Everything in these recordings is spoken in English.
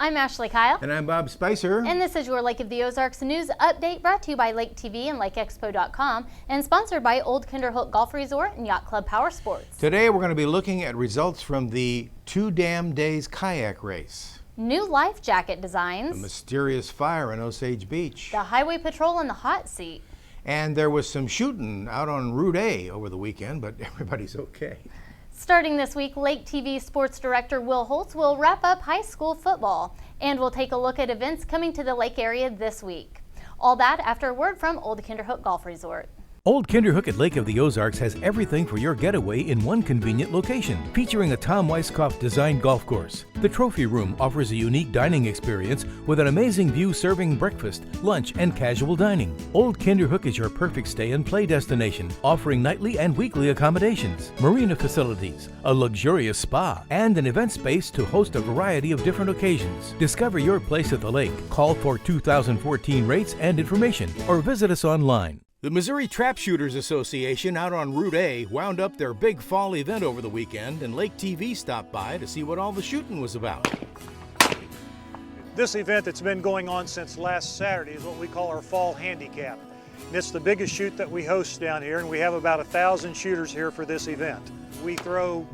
I'm Ashley Kyle. And I'm Bob Spicer. And this is your Lake of the Ozarks News Update, brought to you by Lake TV and LakeExpo.com and sponsored by Old Kinderhook Golf Resort and Yacht Club Power Sports. Today we're going to be looking at results from the 2 Damn Days kayak race. New life jacket designs. The mysterious fire on Osage Beach. The highway patrol in the hot seat. And there was some shooting out on Route A over the weekend, but everybody's okay. Starting this week, Lake TV Sports Director Will Holtz will wrap up high school football, and we'll take a look at events coming to the lake area this week. All that after a word from Old Kinderhook Golf Resort. Old Kinderhook at Lake of the Ozarks has everything for your getaway in one convenient location, featuring a Tom Weiskopf designed golf course. The Trophy Room offers a unique dining experience with an amazing view serving breakfast, lunch, and casual dining. Old Kinderhook is your perfect stay and play destination, offering nightly and weekly accommodations, marina facilities, a luxurious spa, and an event space to host a variety of different occasions. Discover your place at the lake. Call for 2014 rates and information, or visit us online. The Missouri Trap Shooters Association out on Route A wound up their big fall event over the weekend, and Lake TV stopped by to see what all the shooting was about. This event that's been going on since last Saturday is what we call our fall handicap. And it's the biggest shoot that we host down here, and we have about 1,000 shooters here for this event. We throw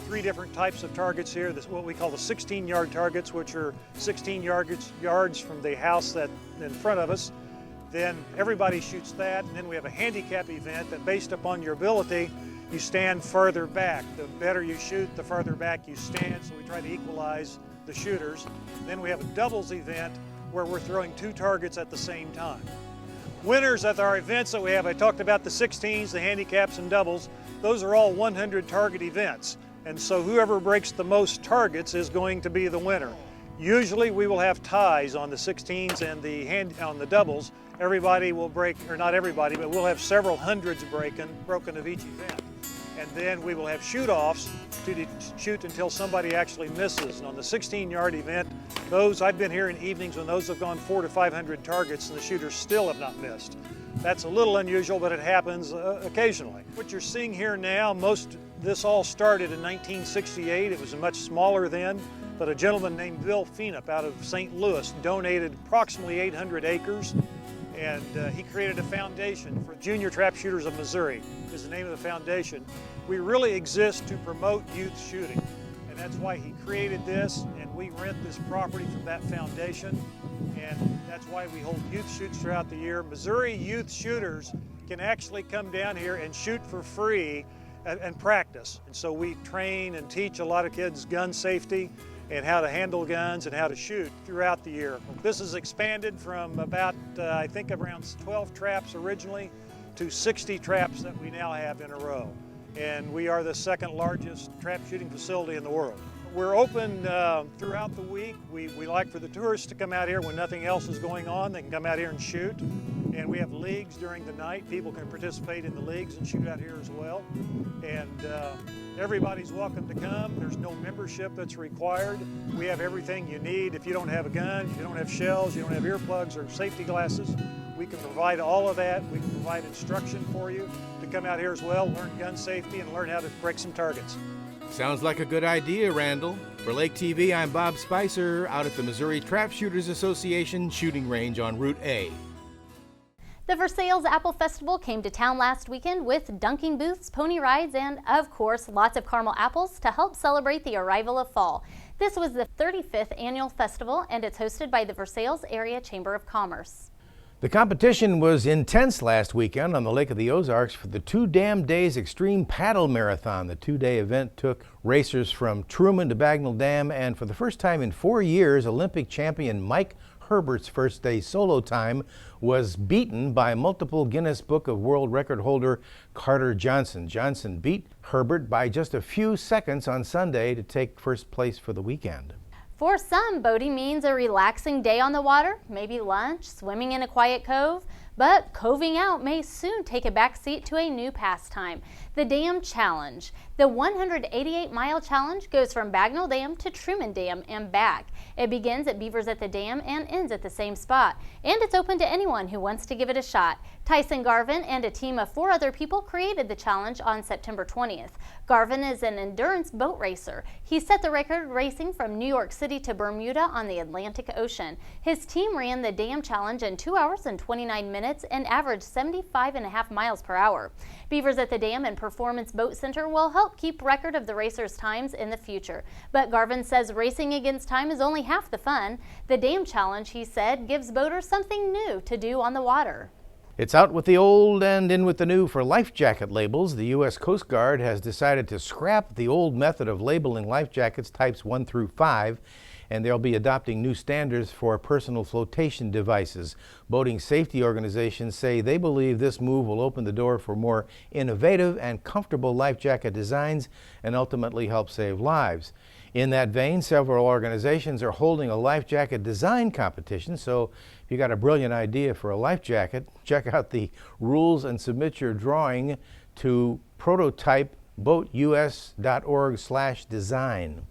3 different types of targets here. This is what we call the 16-yard targets, which are 16 yards from the house that in front of us. Then everybody shoots that, and then we have a handicap event that, based upon your ability, you stand further back. The better you shoot, the further back you stand, so we try to equalize the shooters. Then we have a doubles event where we're throwing 2 targets at the same time. Winners at our events that we have, I talked about the 16s, the handicaps, and doubles. Those are all 100 target events, and so whoever breaks the most targets is going to be the winner. Usually we will have ties on the 16s and on the doubles. Everybody will break, or not everybody, but we'll have several hundreds broken of each event. And then we will have shoot-offs to shoot until somebody actually misses. And on the 16-yard event, I've been here in evenings when those have gone 400 to 500 targets and the shooters still have not missed. That's a little unusual, but it happens occasionally. What you're seeing here now, this all started in 1968. It was much smaller then, but a gentleman named Bill Feenup out of St. Louis donated approximately 800 acres. And he created a foundation for Junior Trap Shooters of Missouri, is the name of the foundation. We really exist to promote youth shooting, and that's why he created this, and we rent this property from that foundation, and that's why we hold youth shoots throughout the year. Missouri youth shooters can actually come down here and shoot for free and practice. And so we train and teach a lot of kids gun safety and how to handle guns and how to shoot throughout the year. This has expanded from about, I think, around 12 traps originally to 60 traps that we now have in a row. And we are the 2nd largest trap shooting facility in the world. We're open throughout the week. We like for the tourists to come out here when nothing else is going on. They can come out here and shoot. And we have leagues during the night. People can participate in the leagues and shoot out here as well. And everybody's welcome to come. There's no membership that's required. We have everything you need. If you don't have a gun, if you don't have shells, you don't have earplugs or safety glasses, we can provide all of that. We can provide instruction for you to come out here as well, learn gun safety, and learn how to break some targets. Sounds like a good idea, Randall. For Lake TV, I'm Bob Spicer out at the Missouri Trap Shooters Association shooting range on Route A. The Versailles Apple Festival came to town last weekend with dunking booths, pony rides, and, of course, lots of caramel apples to help celebrate the arrival of fall. This was the 35th annual festival, and it's hosted by the Versailles Area Chamber of Commerce. The competition was intense last weekend on the Lake of the Ozarks for the 2 Damn Days Extreme Paddle Marathon. The 2-day event took racers from Truman to Bagnell Dam, and for the first time in 4 years, Olympic champion Mike Herbert's first day solo time was beaten by multiple Guinness Book of World Record holder Carter Johnson. Johnson beat Herbert by just a few seconds on Sunday to take first place for the weekend. For some, boating means a relaxing day on the water, maybe lunch, swimming in a quiet cove. But coving out may soon take a backseat to a new pastime, the Dam Challenge. The 188-mile challenge goes from Bagnell Dam to Truman Dam and back. It begins at Beavers at the Dam and ends at the same spot, and it's open to anyone who wants to give it a shot. Tyson Garvin and a team of 4 other people created the challenge on September 20th. Garvin is an endurance boat racer. He set the record racing from New York City to Bermuda on the Atlantic Ocean. His team ran the Dam Challenge in 2 hours and 29 minutes and averaged 75.5 miles per hour. Beavers at the Dam and Performance Boat Center will help keep record of the racers' times in the future. But Garvin says racing against time is only half the fun. The Dam Challenge, he said, gives boaters something new to do on the water. It's out with the old and in with the new for life jacket labels. The U.S. Coast Guard has decided to scrap the old method of labeling life jackets types 1 through 5, and they'll be adopting new standards for personal flotation devices. Boating safety organizations say they believe this move will open the door for more innovative and comfortable life jacket designs and ultimately help save lives. In that vein, several organizations are holding a life jacket design competition, so if you got a brilliant idea for a life jacket, check out the rules and submit your drawing to prototypeboatus.org/design.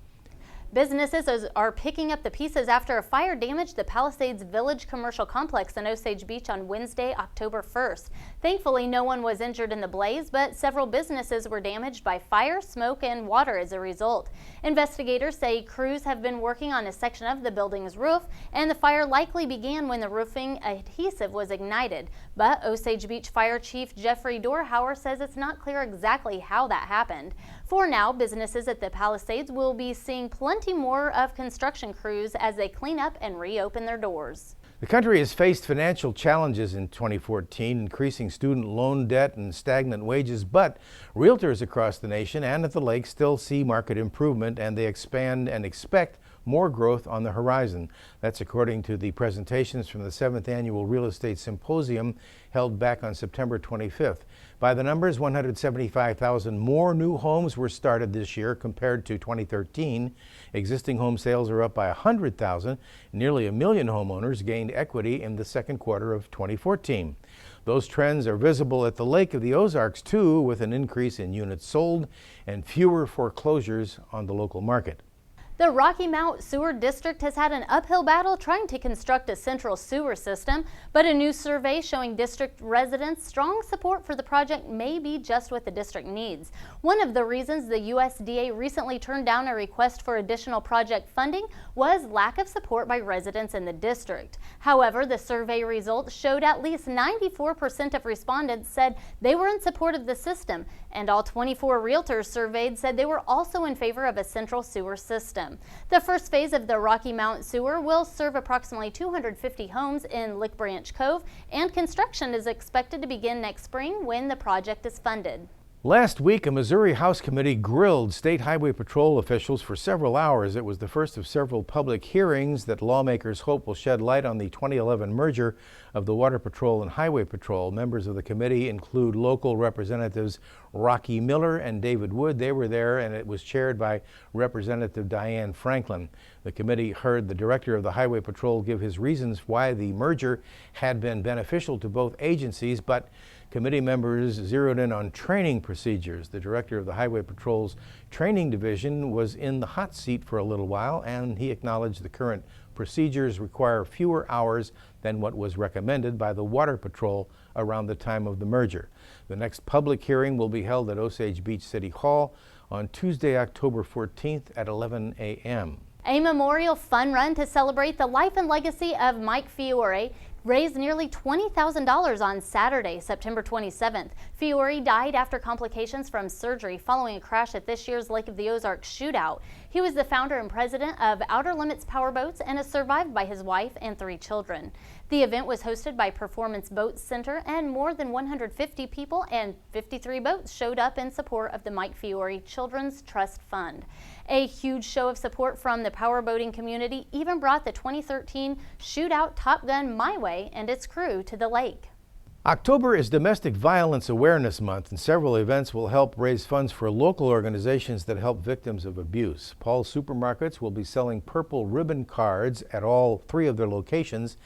Businesses are picking up the pieces after a fire damaged the Palisades Village commercial complex in Osage Beach on Wednesday, October 1st. Thankfully, no one was injured in the blaze, but several businesses were damaged by fire, smoke, and water as a result. Investigators say crews have been working on a section of the building's roof, and the fire likely began when the roofing adhesive was ignited. But Osage Beach Fire Chief Jeffrey Dorhauer says it's not clear exactly how that happened. For now, businesses at the Palisades will be seeing plenty more of construction crews as they clean up and reopen their doors. The country has faced financial challenges in 2014, increasing student loan debt and stagnant wages, but realtors across the nation and at the lake still see market improvement, and they expand and expect more growth on the horizon. That's according to the presentations from the 7th Annual Real Estate Symposium held back on September 25th. By the numbers, 175,000 more new homes were started this year compared to 2013. Existing home sales are up by 100,000. Nearly 1 million homeowners gained equity in the second quarter of 2014. Those trends are visible at the Lake of the Ozarks too, with an increase in units sold and fewer foreclosures on the local market. The Rocky Mount Sewer District has had an uphill battle trying to construct a central sewer system, but a new survey showing district residents strong support for the project may be just what the district needs. One of the reasons the USDA recently turned down a request for additional project funding was lack of support by residents in the district. However, the survey results showed at least 94% of respondents said they were in support of the system, and all 24 realtors surveyed said they were also in favor of a central sewer system. The first phase of the Rocky Mount Sewer will serve approximately 250 homes in Lick Branch Cove, and construction is expected to begin next spring when the project is funded. Last week, a Missouri House committee grilled State Highway Patrol officials for several hours. It was the first of several public hearings that lawmakers hope will shed light on the 2011 merger of the Water Patrol and Highway Patrol. Members of the committee include local representatives Rocky Miller and David Wood. They were there, and it was chaired by Representative Diane Franklin. The committee heard the director of the Highway Patrol give his reasons why the merger had been beneficial to both agencies, but committee members zeroed in on training procedures. The director of the Highway Patrol's training division was in the hot seat for a little while, and he acknowledged the current procedures require fewer hours than what was recommended by the Water Patrol around the time of the merger. The next public hearing will be held at Osage Beach City Hall on Tuesday, October 14th at 11 a.m. A memorial fun run to celebrate the life and legacy of Mike Fiore raised nearly $20,000 on Saturday, September 27th. Fiore died after complications from surgery following a crash at this year's Lake of the Ozarks shootout. He was the founder and president of Outer Limits Powerboats and is survived by his wife and 3 children. The event was hosted by Performance Boat Center, and more than 150 people and 53 boats showed up in support of the Mike Fiore Children's Trust Fund. A huge show of support from the powerboating community even brought the 2013 shootout Top Gun My Way and its crew to the lake. October is Domestic Violence Awareness Month, and several events will help raise funds for local organizations that help victims of abuse. Paul's Supermarkets will be selling purple ribbon cards at all 3 of their locations,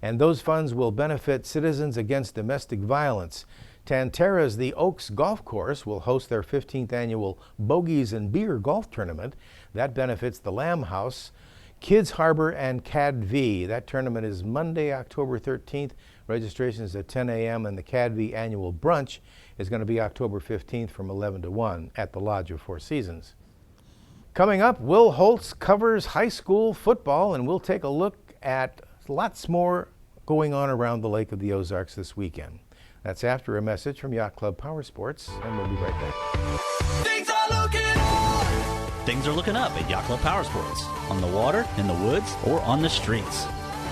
and those funds will benefit Citizens Against Domestic Violence. Tantera's The Oaks Golf Course will host their 15th annual Bogies and Beer Golf Tournament. That benefits the Lamb House, Kids Harbor, and CADV. That tournament is Monday, October 13th. Registration is at 10 a.m. and the CADV annual brunch is going to be October 15th from 11 to 1 at the Lodge of Four Seasons. Coming up, Will Holtz covers high school football, and we'll take a look at lots more going on around the Lake of the Ozarks this weekend. That's after a message from Yacht Club Power Sports, and we'll be right back. Things are looking up at Yacht Club Power Sports. On the water, in the woods, or on the streets.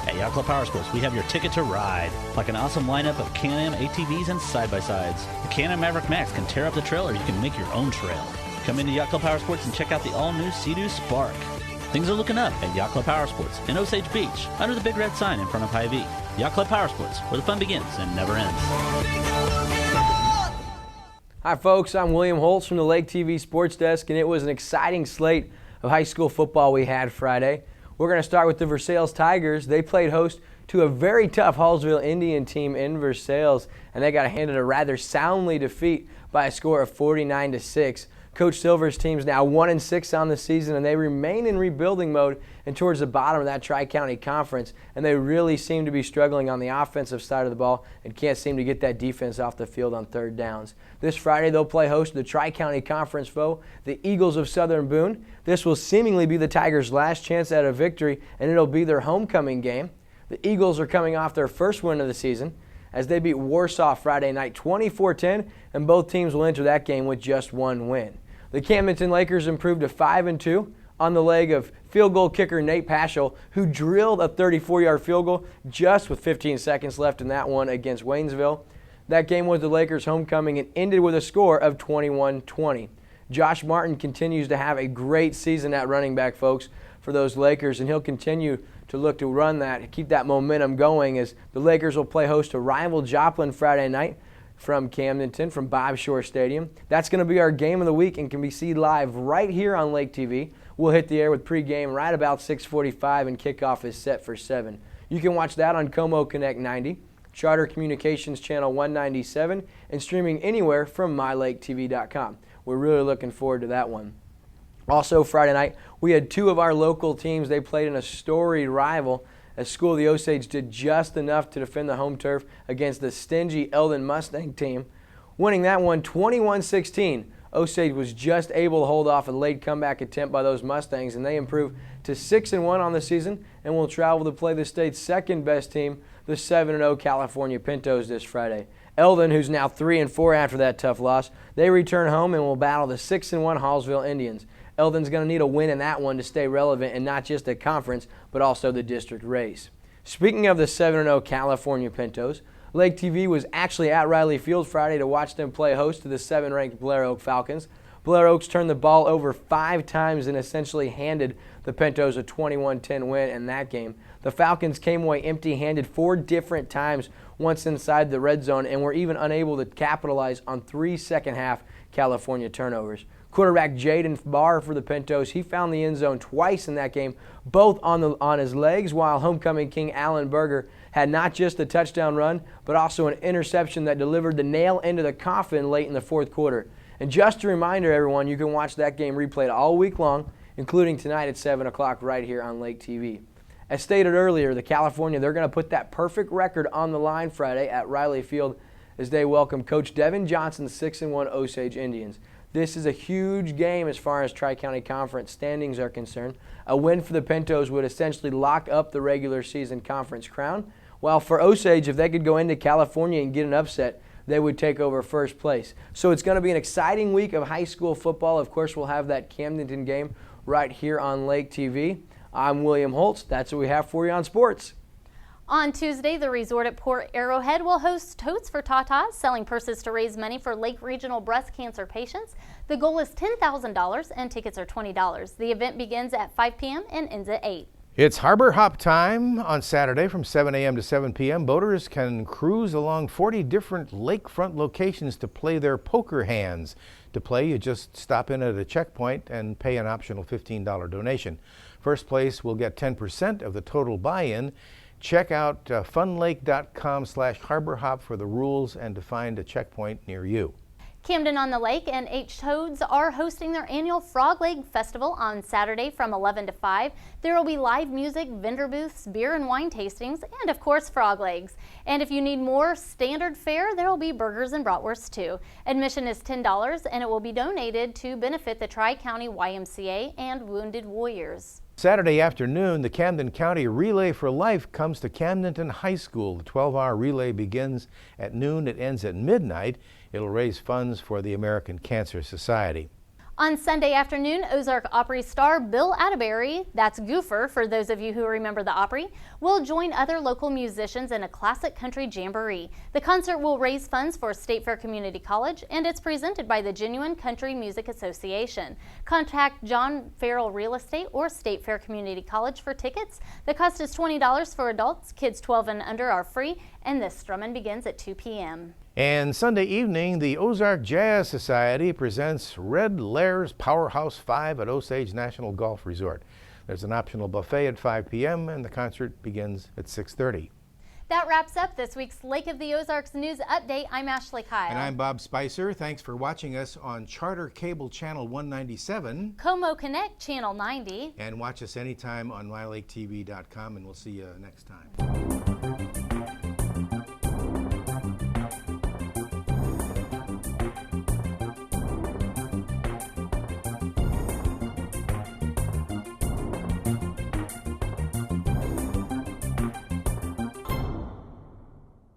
At Yacht Club Power Sports, we have your ticket to ride. Like an awesome lineup of Can-Am ATVs and side-by-sides. The Can-Am Maverick Max can tear up the trail, or you can make your own trail. Come into Yacht Club Power Sports and check out the all-new Sea-Doo Spark. Things are looking up at Yacht Club Power Sports in Osage Beach, under the big red sign in front of Hy-Vee. Yacht Club Power Sports, where the fun begins and never ends. Hi folks, I'm William Holtz from the Lake TV Sports Desk, and it was an exciting slate of high school football we had Friday. We're going to start with the Versailles Tigers. They played host to a very tough Hallsville Indian team in Versailles, and they got handed a rather soundly defeat by a score of 49-6. Coach Silver's team's now 1-6 on the season, and they remain in rebuilding mode and towards the bottom of that Tri-County Conference, and they really seem to be struggling on the offensive side of the ball and can't seem to get that defense off the field on third downs. This Friday, they'll play host to the Tri-County Conference foe, the Eagles of Southern Boone. This will seemingly be the Tigers' last chance at a victory, and it'll be their homecoming game. The Eagles are coming off their first win of the season as they beat Warsaw Friday night 24-10, and both teams will enter that game with just one win. The Camdenton Lakers improved to 5-2 on the leg of field goal kicker Nate Paschal, who drilled a 34-yard field goal just with 15 seconds left in that one against Waynesville. That game was the Lakers' homecoming and ended with a score of 21-20. Josh Martin continues to have a great season at running back, folks, for those Lakers, and he'll continue to look to run that, keep that momentum going as the Lakers will play host to rival Joplin Friday night from Camdenton, from Bob Shore Stadium. That's going to be our game of the week and can be seen live right here on Lake TV. We'll hit the air with pregame right about 6:45 and kickoff is set for 7. You can watch that on Como Connect 90, Charter Communications Channel 197, and streaming anywhere from mylaketv.com. We're really looking forward to that one. Also Friday night, we had two of our local teams. They played in a storied rival as School of the Osage did just enough to defend the home turf against the stingy Eldon Mustang team. Winning that one 21-16, Osage was just able to hold off a late comeback attempt by those Mustangs, and they improved to 6-1 on the season and will travel to play the state's second-best team, the 7-0 California Pintos, this Friday. Eldon, who's now 3-4 after that tough loss, they return home and will battle the 6-1 Hallsville Indians. Eldon's going to need a win in that one to stay relevant in not just the conference, but also the district race. Speaking of the 7-0 California Pintos, Lake TV was actually at Riley Field Friday to watch them play host to the 7th-ranked Blair Oak Falcons. Blair Oaks turned the ball over 5 times and essentially handed the Pintos a 21-10 win in that game. The Falcons came away empty-handed 4 different times once inside the red zone and were even unable to capitalize on 3 second-half California turnovers. Quarterback Jaden Barr for the Pintos, he found the end zone twice in that game, both on his legs, while homecoming king Alan Berger had not just a touchdown run, but also an interception that delivered the nail into the coffin late in the fourth quarter. And just a reminder, everyone, you can watch that game replayed all week long, including tonight at 7 o'clock right here on Lake TV. As stated earlier, the California, they're going to put that perfect record on the line Friday at Riley Field as they welcome Coach Devin Johnson's 6-1 Osage Indians. This is a huge game as far as Tri-County Conference standings are concerned. A win for the Pintos would essentially lock up the regular season conference crown, while for Osage, if they could go into California and get an upset, they would take over first place. So it's going to be an exciting week of high school football. Of course, we'll have that Camdenton game right here on Lake TV. I'm William Holtz. That's what we have for you on sports. On Tuesday, the resort at Port Arrowhead will host Totes for Tatas, selling purses to raise money for Lake Regional breast cancer patients. The goal is $10,000 and tickets are $20. The event begins at 5 p.m. and ends at 8. It's Harbor Hop time on Saturday from 7 a.m. to 7 p.m. Boaters can cruise along 40 different lakefront locations to play their poker hands. To play, you just stop in at a checkpoint and pay an optional $15 donation. First place will get 10% of the total buy-in. Check out funlake.com/harborhop for the rules and to find a checkpoint near you. Camden on the Lake and H Toads are hosting their annual Frog Leg Festival on Saturday from 11 to 5. There will be live music, vendor booths, beer and wine tastings, and of course frog legs. And if you need more standard fare, there will be burgers and bratwurst too. Admission is $10 and it will be donated to benefit the Tri-County YMCA and Wounded Warriors. Saturday afternoon, the Camden County Relay for Life comes to Camdenton High School. The 12-hour relay begins at noon. It ends at midnight. It'll raise funds for the American Cancer Society. On Sunday afternoon, Ozark Opry star Bill Atterbury, that's Goofer for those of you who remember the Opry, will join other local musicians in a classic country jamboree. The concert will raise funds for State Fair Community College, and it's presented by the Genuine Country Music Association. Contact John Farrell Real Estate or State Fair Community College for tickets. The cost is $20 for adults. Kids 12 and under are free, and this strumming begins at 2 p.m. And Sunday evening, the Ozark Jazz Society presents Red Lair's Powerhouse 5 at Osage National Golf Resort. There's an optional buffet at 5 p.m. and the concert begins at 6:30. That wraps up this week's Lake of the Ozarks News Update. I'm Ashley Kyle. And I'm Bob Spicer. Thanks for watching us on Charter Cable Channel 197. Como Connect Channel 90. And watch us anytime on MyLakeTV.com, and we'll see you next time.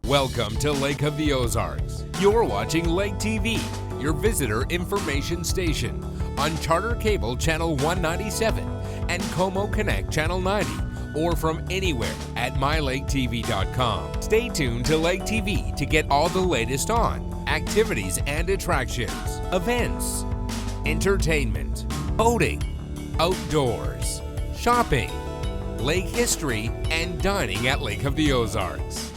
Welcome to Lake of the Ozarks. You're watching Lake TV, your visitor information station, on Charter Cable Channel 197 and Como Connect Channel 90, or from anywhere at MyLakeTV.com. Stay tuned to Lake TV to get all the latest on activities and attractions, events, entertainment, boating, outdoors, shopping, lake history, and dining at Lake of the Ozarks.